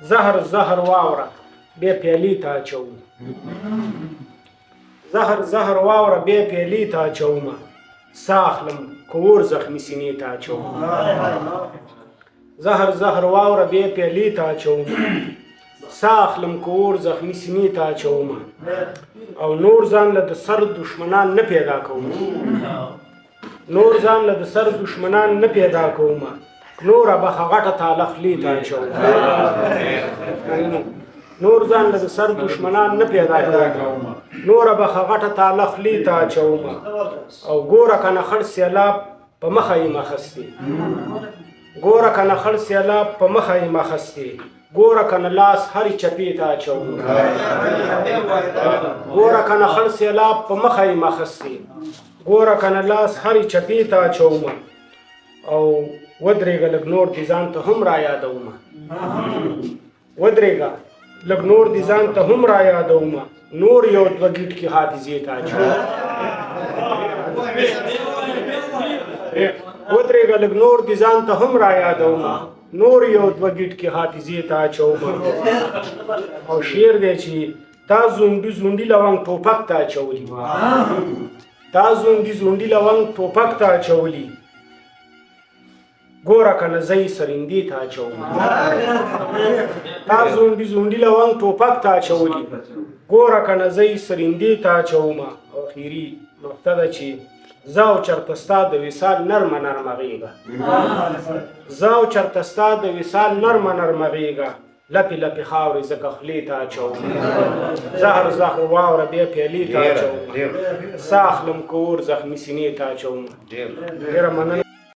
زهر زهر واوره بیا پیالې ته اچوم زهر زهر واوره بیا پیالې ته اچومه ساه اخلم که اور زخمي سینې ته اچوم زهر زهر واوره بیا پیالې ته اچوم ساه اخلم که اور زخمي سینې ته اچوم او نور ځان له د سر دشمنان نه پیدا کوم نور ځان له د سر دشمنان نه پیدا کوم نوره بخه غټه تاله خولې ته اچوم نور ځان له د سر دشمنان نه پیدا کوم نوره بخه غټه تاله خولې ته اچوم او ګوره که نه خړ سیلاب په مخه یې مخستې ګوره که نه خړ سیلاب په مخه یې مخستې ګوره که نه لاس هرې چپې ته اچوم ګوره که نه خړ سیلاب په مخه یې مخستې ګوره که نه لاس هرې چپې ته اچوم او ودرېږه لږ نور دې ځان ته هم را یادومه ودرېږه لږ نور دې ځان ته هم را یادومه نور یو دوه ګیټکې حافظې ته اچوم ودرېږه لږ نور دې ځان ته هم را یادومه نور یو دوه ګیټکې حافظې ته اچومه او شعر دی چې تا زونډي زونډي لونګ ټوپک ته اچولي تا زونډي زونډي لونګ ټوپک ته اچولي ګوره که نه زه یې سرندې ته اچوم تا زونډي زونډي لونګ ټوپک ته اچولي ګوره که نه زه یې سرندې ته اچوم او اخري نقطه ده چې زه او چرته ستا د وصال نرمه نرمه غېږه زه او چرته ستا د وصال نرمه نرمه غېږه لپې لپې خاورې ځکه خولې ته اچوم زهر زهر واوره بیا پیالې ته اچوم ساه اخلم که اور زخمي سینې ته اچوم ډېره مننه